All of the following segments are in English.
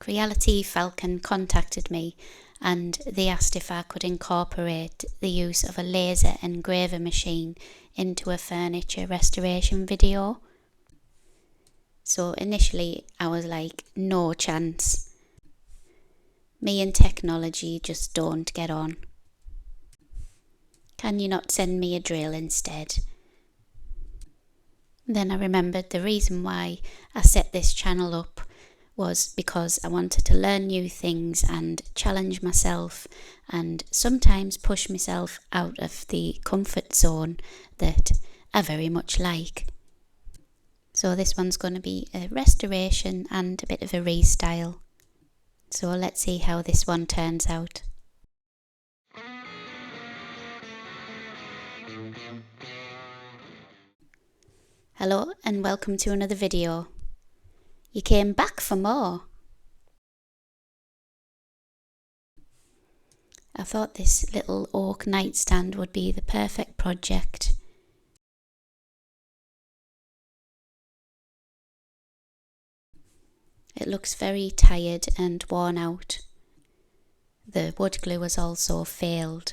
Creality Falcon contacted me and they asked if I could incorporate the use of a laser engraver machine into a furniture restoration video. So initially I was like, no chance. Me and technology just don't get on. Can you not send me a drill instead? Then I remembered the reason why I set this channel up was because I wanted to learn new things and challenge myself and sometimes push myself out of the comfort zone that I very much like. So this one's going to be a restoration and a bit of a restyle. So let's see how this one turns out. Hello and welcome to another video. You came back for more. I thought this little oak nightstand would be the perfect project. It looks very tired and worn out. The wood glue has also failed.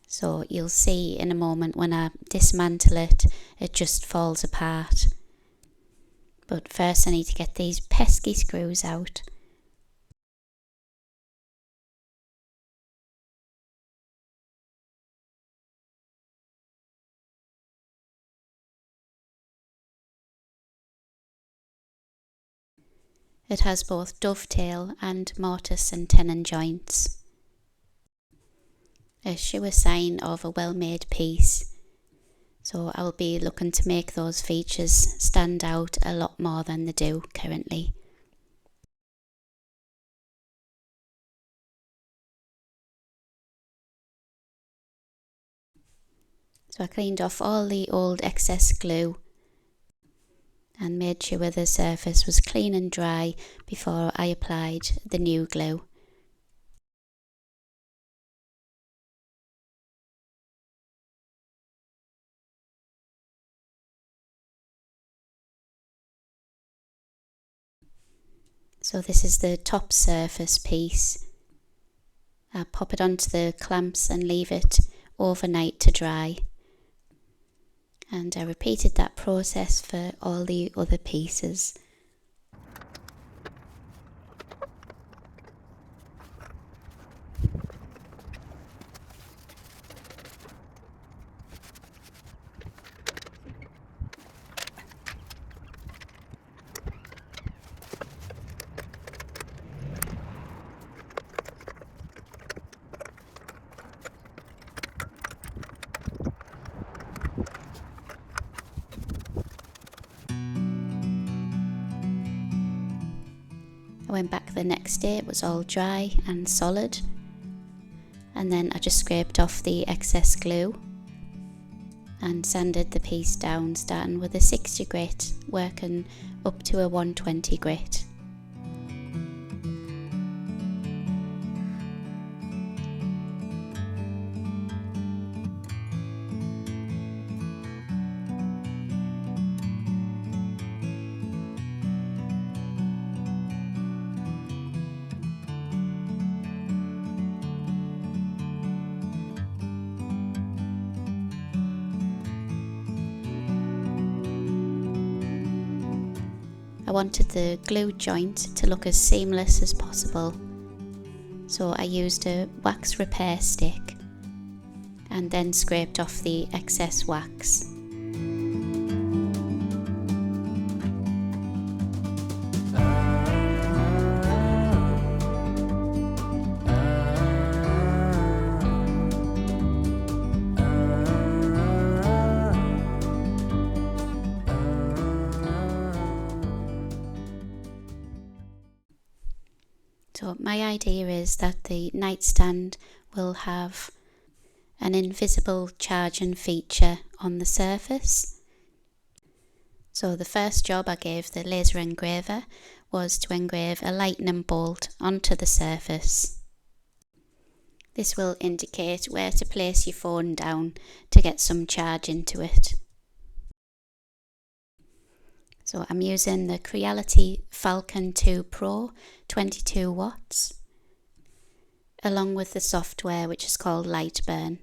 So you'll see in a moment when I dismantle it, it just falls apart. But first I need to get these pesky screws out. It has both dovetail and mortise and tenon joints. A sure sign of a well-made piece. So I will be looking to make those features stand out a lot more than they do currently. So I cleaned off all the old excess glue and made sure the surface was clean and dry before I applied the new glue. So this is the top surface piece. I pop it onto the clamps and leave it overnight to dry. And I repeated that process for all the other pieces. I went back the next day, it was all dry and solid, and then I just scraped off the excess glue and sanded the piece down, starting with a 60 grit, working up to a 120 grit. I wanted the glue joint to look as seamless as possible, so I used a wax repair stick and then scraped off the excess wax. So my idea is that the nightstand will have an invisible charging feature on the surface. So the first job I gave the laser engraver was to engrave a lightning bolt onto the surface. This will indicate where to place your phone down to get some charge into it. So I'm using the Creality Falcon 2 Pro 22 watts along with the software which is called Lightburn.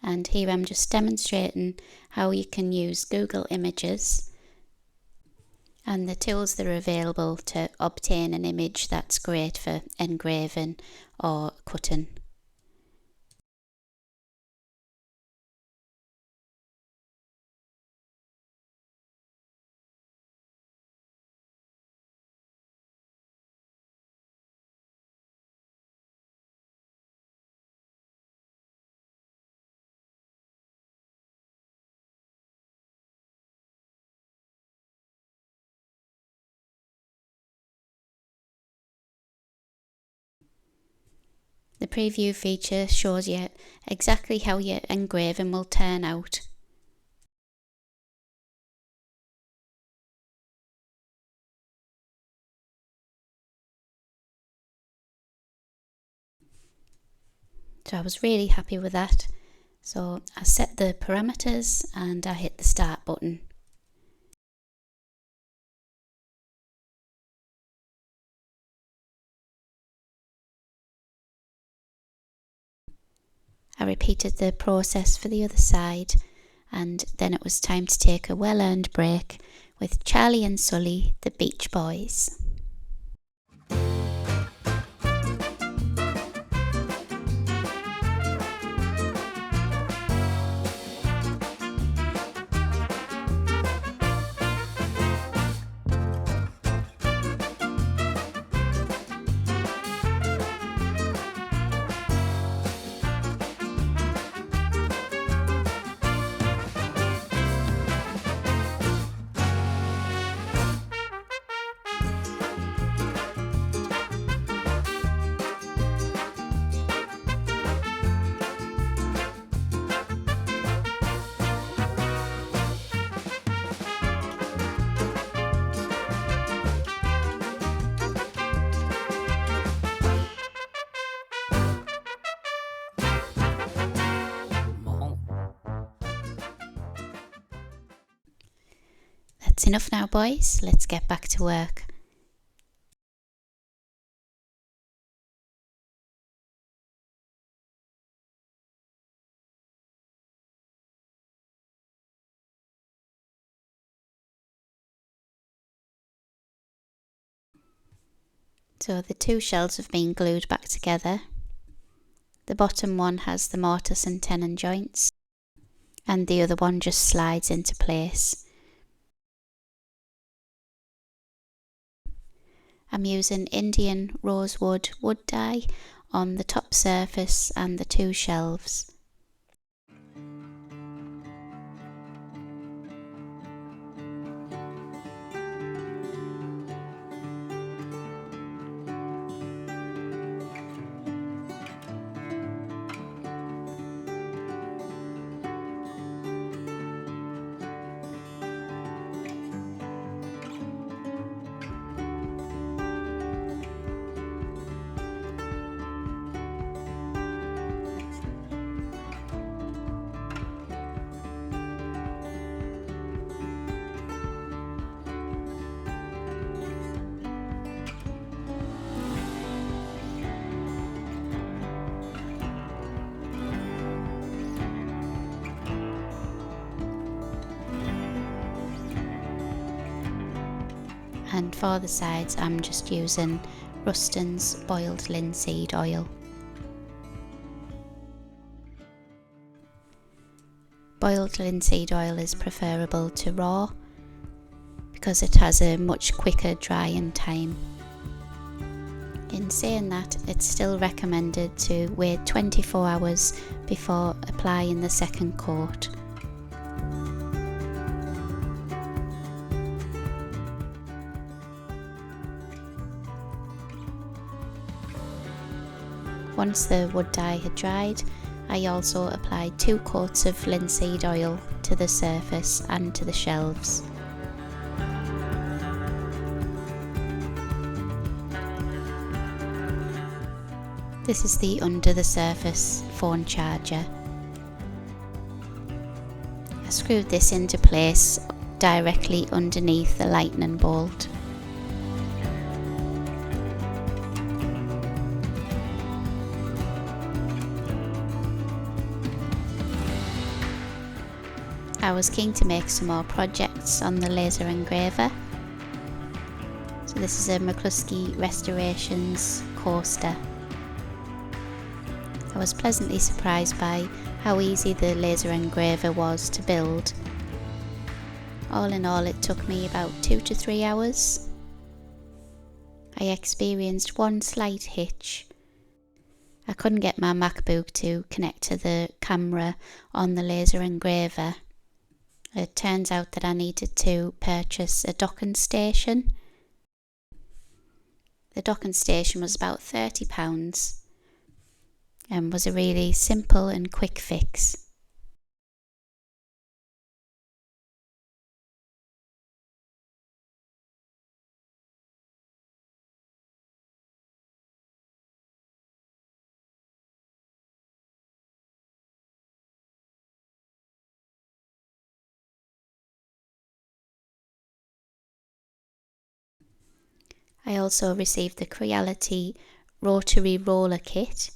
And here I'm just demonstrating how you can use Google Images and the tools that are available to obtain an image that's great for engraving or cutting. The preview feature shows you exactly how your engraving will turn out. So I was really happy with that. So I set the parameters and I hit the start button. I repeated the process for the other side, and then it was time to take a well-earned break with Charlie and Sully, the Beach Boys. That's enough now, boys. Let's get back to work. So the two shelves have been glued back together. The bottom one has the mortise and tenon joints, and the other one just slides into place. I'm using Indian rosewood wood dye on the top surface and the two shelves. And for the sides I'm just using Ruston's boiled linseed oil. Boiled linseed oil is preferable to raw because it has a much quicker drying time. In saying that, it's still recommended to wait 24 hours before applying the second coat. Once the wood dye had dried, I also applied 2 coats of linseed oil to the surface and to the shelves. This is the under the surface phone charger. I screwed this into place directly underneath the lightning bolt. I was keen to make some more projects on the laser engraver. So this is a McCluskey Restorations coaster. I was pleasantly surprised by how easy the laser engraver was to build. All in all, it took me about 2 to 3 hours. I experienced one slight hitch. I couldn't get my MacBook to connect to the camera on the laser engraver. It turns out that I needed to purchase a docking station. The docking station was about £30 and was a really simple and quick fix. I also received the Creality rotary roller kit.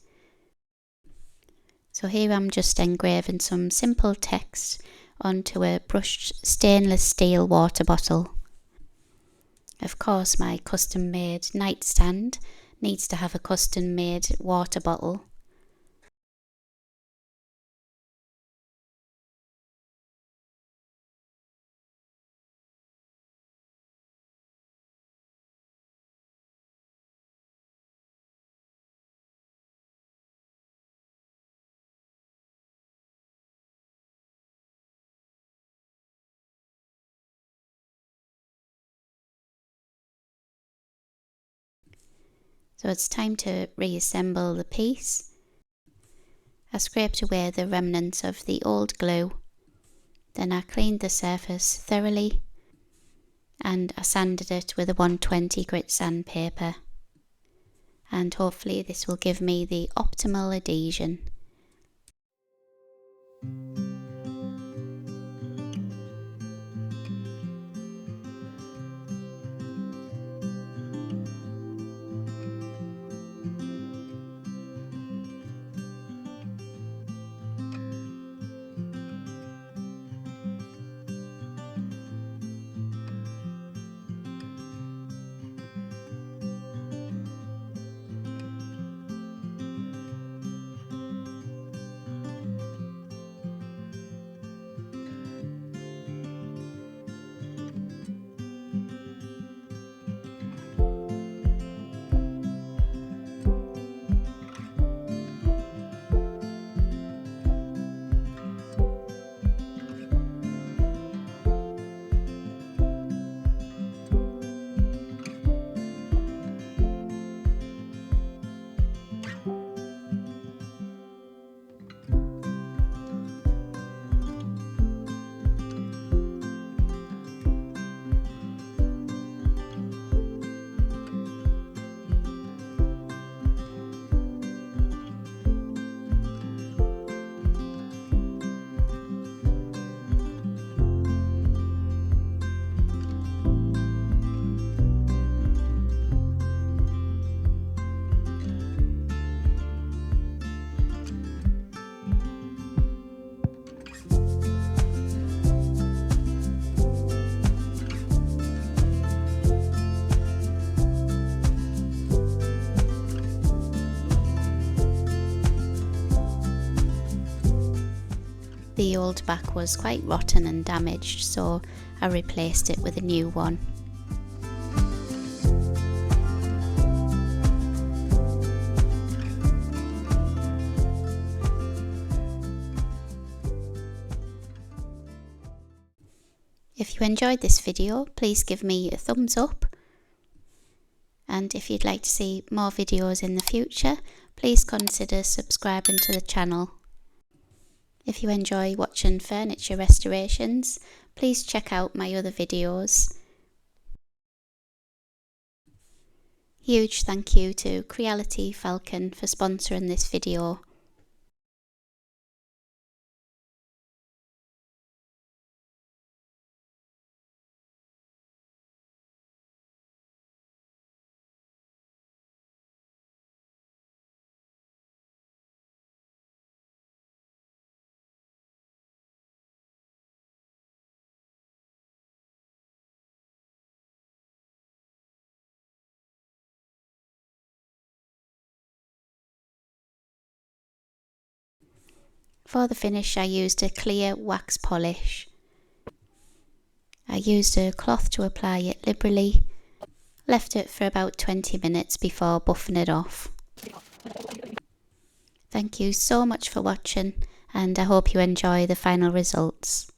So here I'm just engraving some simple text onto a brushed stainless steel water bottle. Of course, my custom made nightstand needs to have a custom made water bottle. So it's time to reassemble the piece. I scraped away the remnants of the old glue. Then I cleaned the surface thoroughly and I sanded it with a 120 grit sandpaper. And hopefully this will give me the optimal adhesion. The old back was quite rotten and damaged, so I replaced it with a new one. If you enjoyed this video, please give me a thumbs up. And if you'd like to see more videos in the future, please consider subscribing to the channel. If you enjoy watching furniture restorations, please check out my other videos. Huge thank you to Creality Falcon for sponsoring this video. For the finish I used a clear wax polish. I used a cloth to apply it liberally, left it for about 20 minutes before buffing it off. Thank you so much for watching, and I hope you enjoy the final results.